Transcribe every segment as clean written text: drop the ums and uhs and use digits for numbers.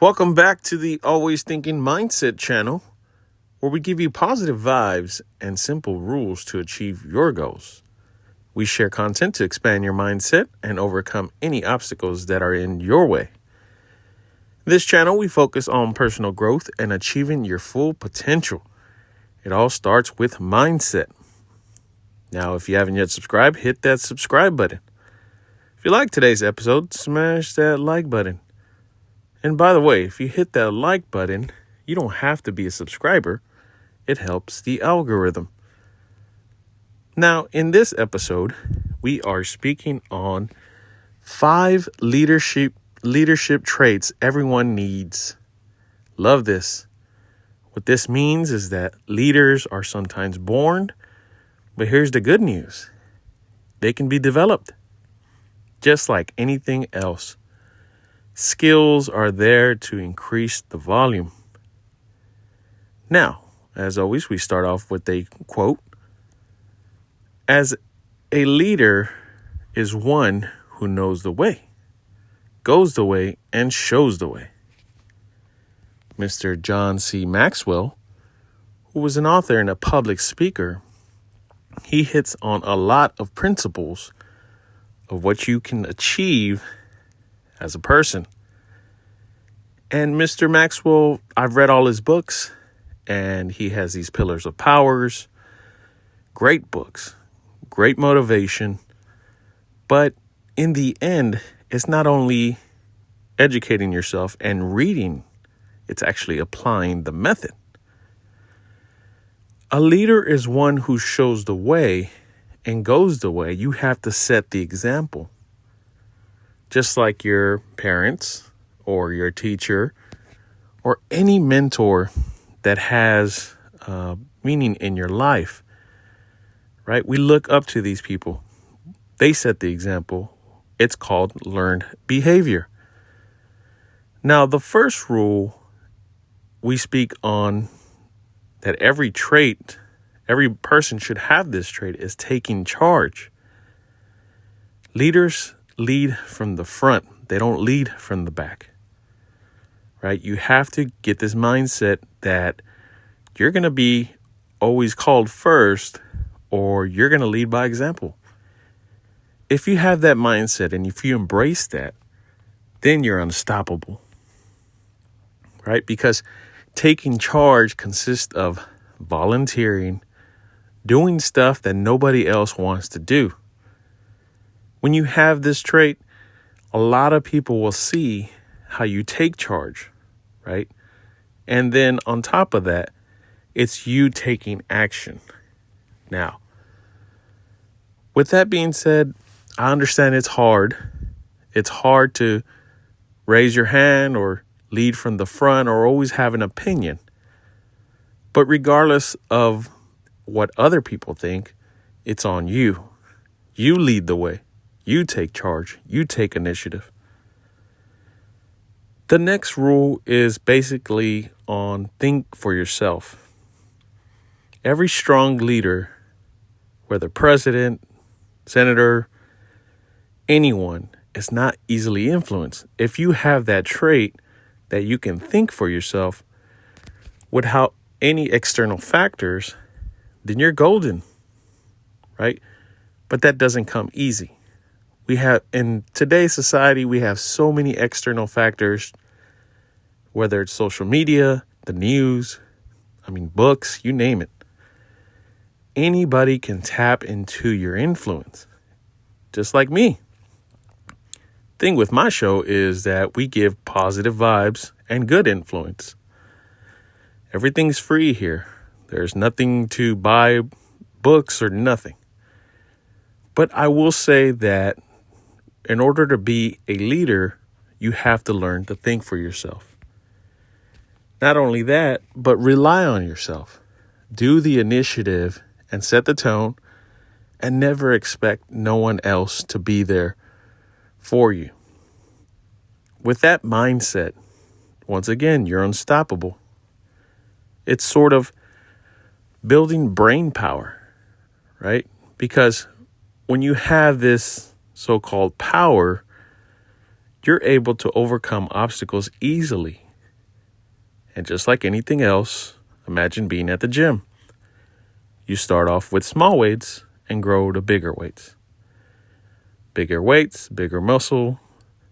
Welcome back to the Always Thinking Mindset channel, where we give you positive vibes and simple rules to achieve your goals. We share content to expand your mindset and overcome any obstacles that are in your way. This channel, we focus on personal growth and achieving your full potential. It all starts with mindset. Now, if you haven't yet subscribed, hit that subscribe button. If you like today's episode, smash that like button. And by the way, if you hit that like button, you don't have to be a subscriber. It helps the algorithm. Now, in this episode, we are speaking on 5 leadership traits everyone needs. Love this. What this means is that leaders are sometimes born, but here's the good news. They can be developed, just like anything else. Skills are there to increase the volume. Now, as always, we start off with a quote. As a leader is one who knows the way, goes the way, and shows the way. Mr. John C. Maxwell, who was an author and a public speaker, he hits on a lot of principles of what you can achieve as a person. And Mr. Maxwell, I've read all his books, and he has these pillars of powers. Great books, great motivation. But in the end, it's not only educating yourself and reading, it's actually applying the method. A leader is one who shows the way and goes the way. You have to set the example. Just like your parents or your teacher or any mentor that has meaning in your life, right? We look up to these people. They set the example. It's called learned behavior. Now, the first rule we speak on that every person should have this trait is taking charge. Leaders lead from the front. They don't lead from the back, right? You have to get this mindset that you're going to be always called first, or you're going to lead by example. If you have that mindset and if you embrace that, then you're unstoppable, right? Because taking charge consists of volunteering, doing stuff that nobody else wants to do. When you have this trait, a lot of people will see how you take charge, right? And then on top of that, it's you taking action. Now, with that being said, I understand it's hard. It's hard to raise your hand or lead from the front or always have an opinion. But regardless of what other people think, it's on you. You lead the way. You take charge. You take initiative. The next rule is basically on think for yourself. Every strong leader, whether president, senator, anyone, is not easily influenced. If you have that trait that you can think for yourself without any external factors, then you're golden, right? But that doesn't come easy. In today's society, we have so many external factors, whether it's social media, the news, books, you name it. Anybody can tap into your influence, just like me. Thing with my show is that we give positive vibes and good influence. Everything's free here. There's nothing to buy, books or nothing. But I will say that in order to be a leader, you have to learn to think for yourself. Not only that, but rely on yourself. Do the initiative and set the tone, and never expect no one else to be there for you. With that mindset, once again, you're unstoppable. It's sort of building brain power, right? Because when you have this so-called power, you're able to overcome obstacles easily. And just like anything else, imagine being at the gym. You start off with small weights and grow to bigger weights. Bigger weights, bigger muscle.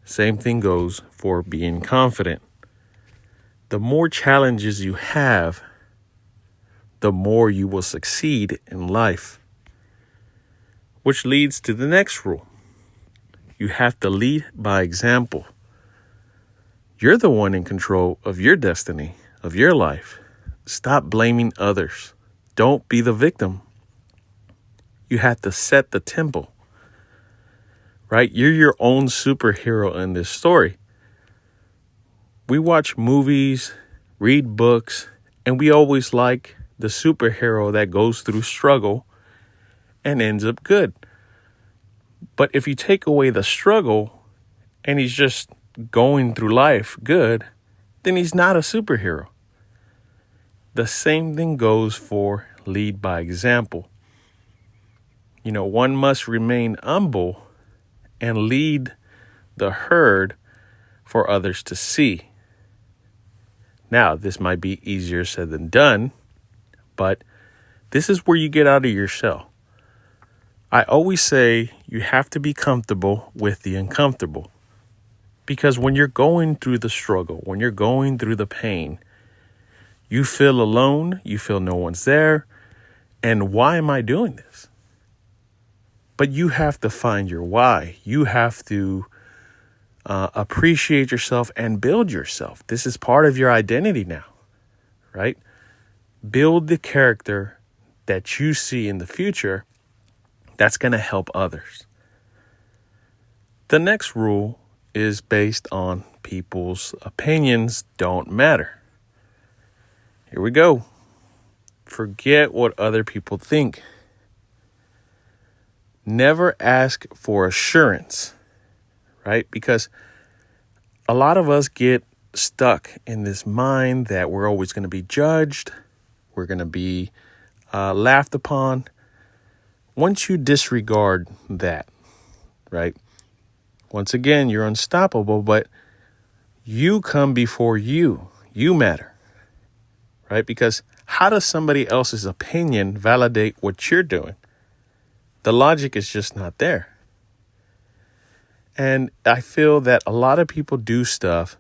Same thing goes for being confident. The more challenges you have, the more you will succeed in life. Which leads to the next rule. You have to lead by example. You're the one in control of your destiny, of your life. Stop blaming others. Don't be the victim. You have to set the tempo, right? You're your own superhero in this story. We watch movies, read books, and we always like the superhero that goes through struggle and ends up good. But if you take away the struggle and he's just going through life good, then he's not a superhero. The same thing goes for lead by example. One must remain humble and lead the herd for others to see. Now, this might be easier said than done, but this is where you get out of your shell. I always say you have to be comfortable with the uncomfortable. Because when you're going through the struggle, when you're going through the pain, you feel alone, you feel no one's there, and why am I doing this? But you have to find your why. You have to appreciate yourself and build yourself. This is part of your identity now, right? Build the character that you see in the future that's going to help others. The next rule is based on people's opinions don't matter. Here we go. Forget what other people think. Never ask for assurance, right? Because a lot of us get stuck in this mind that we're always going to be judged. We're going to be laughed upon. Once you disregard that, right? Once again, you're unstoppable, but you come before you. You matter, right? Because how does somebody else's opinion validate what you're doing? The logic is just not there. And I feel that a lot of people do stuff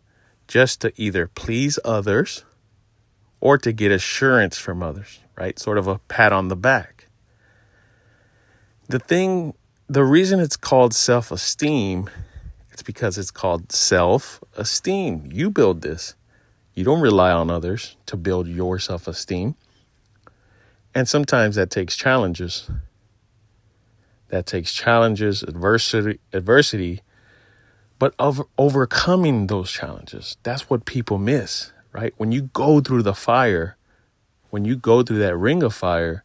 just to either please others or to get assurance from others, right? Sort of a pat on the back. The reason it's called self-esteem, it's because it's called self-esteem. You build this. You don't rely on others to build your self-esteem. And sometimes that takes challenges. Adversity, but overcoming those challenges. That's what people miss, right? When you go through the fire, when you go through that ring of fire,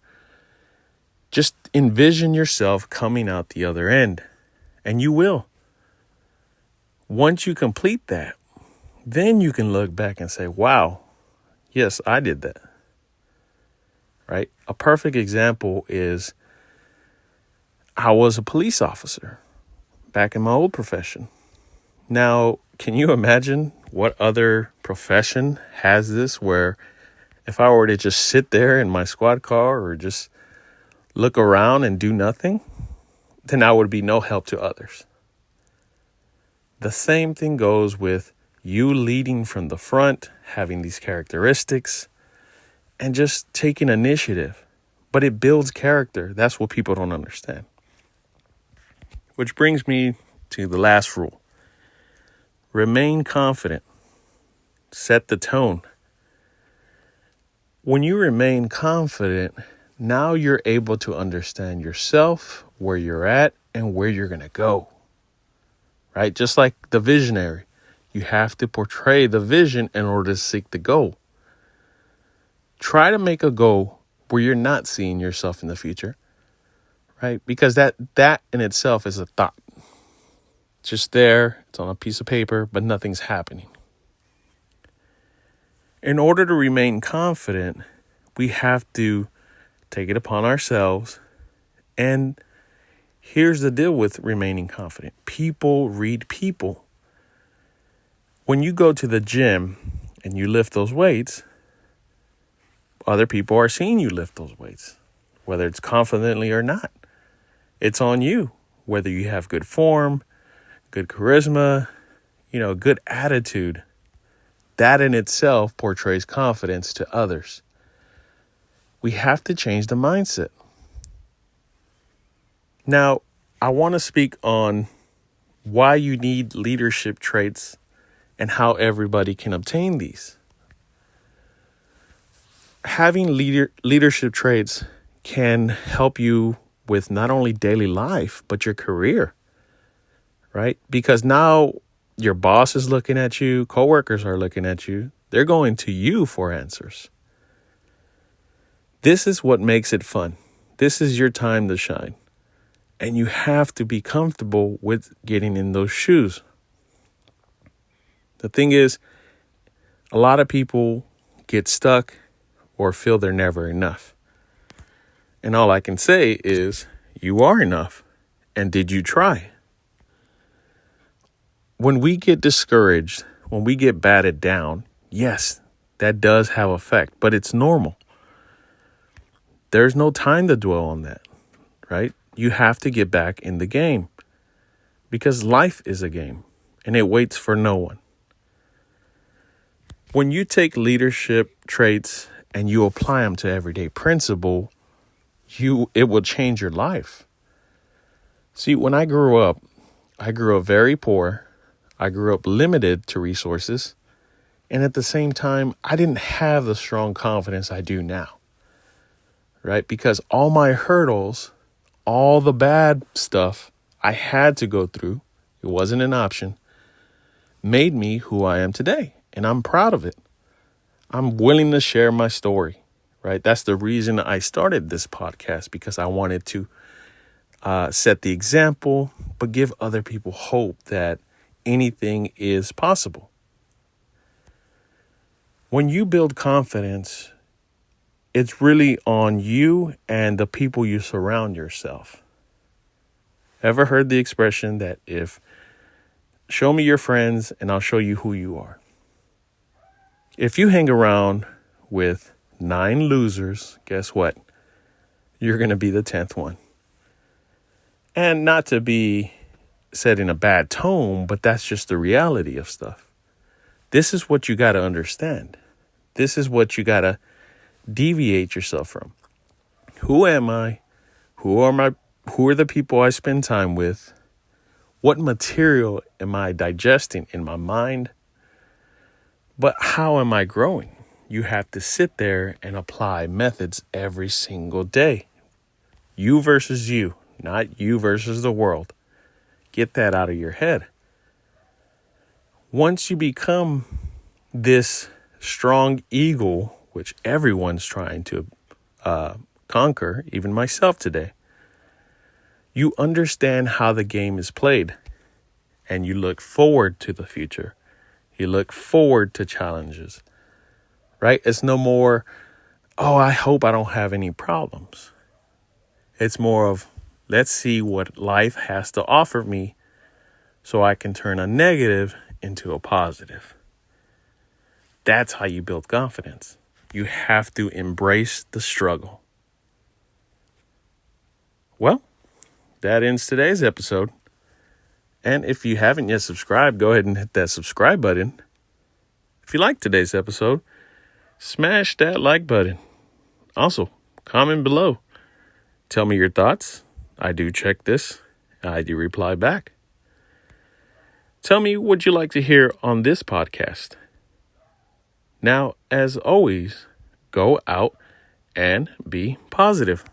just envision yourself coming out the other end, and you will. Once you complete that, then you can look back and say, wow, yes, I did that, right? A perfect example is I was a police officer back in my old profession. Now, can you imagine what other profession has this where if I were to just sit there in my squad car or just look around and do nothing, then I would be no help to others. The same thing goes with you leading from the front, having these characteristics, and just taking initiative. But it builds character. That's what people don't understand. Which brings me to the last rule. Remain confident. Set the tone. When you remain confident, now you're able to understand yourself, where you're at, and where you're going to go. Right? Just like the visionary. You have to portray the vision in order to seek the goal. Try to make a goal where you're not seeing yourself in the future. Right? Because that in itself is a thought. It's just there. It's on a piece of paper, but nothing's happening. In order to remain confident, we have to take it upon ourselves. And here's the deal with remaining confident. People read people. When you go to the gym and you lift those weights, other people are seeing you lift those weights, whether it's confidently or not. It's on you, whether you have good form, good charisma, good attitude. That in itself portrays confidence to others. We have to change the mindset. Now, I want to speak on why you need leadership traits and how everybody can obtain these. Having leadership traits can help you with not only daily life, but your career, right? Because now your boss is looking at you, coworkers are looking at you, they're going to you for answers. This is what makes it fun. This is your time to shine. And you have to be comfortable with getting in those shoes. The thing is, a lot of people get stuck or feel they're never enough. And all I can say is, you are enough. And did you try? When we get discouraged, when we get batted down, yes, that does have effect, but it's normal. There's no time to dwell on that, right? You have to get back in the game because life is a game and it waits for no one. When you take leadership traits and you apply them to everyday principle, it will change your life. See, when I grew up very poor. I grew up limited to resources. And at the same time, I didn't have the strong confidence I do now, right? Because all my hurdles, all the bad stuff I had to go through, it wasn't an option, made me who I am today. And I'm proud of it. I'm willing to share my story, right? That's the reason I started this podcast, because I wanted to set the example, but give other people hope that anything is possible. When you build confidence, it's really on you and the people you surround yourself. Ever heard the expression that show me your friends and I'll show you who you are? If you hang around with 9 losers, guess what? You're going to be the 10th one. And not to be said in a bad tone, but that's just the reality of stuff. This is what you got to understand. This is what you got to deviate yourself from. Who am I? Who are the people I spend time with? What material am I digesting in my mind? But how am I growing? You have to sit there and apply methods every single day. You versus you, not you versus the world. Get that out of your head. Once you become this strong eagle, which everyone's trying to conquer, even myself today, you understand how the game is played and you look forward to the future. You look forward to challenges, right? It's no more, I hope I don't have any problems. It's more of, let's see what life has to offer me so I can turn a negative into a positive. That's how you build confidence. You have to embrace the struggle. Well, that ends today's episode. And if you haven't yet subscribed, go ahead and hit that subscribe button. If you liked today's episode, smash that like button. Also, comment below. Tell me your thoughts. I do check this. I do reply back. Tell me what you'd like to hear on this podcast. Now, as always, go out and be positive.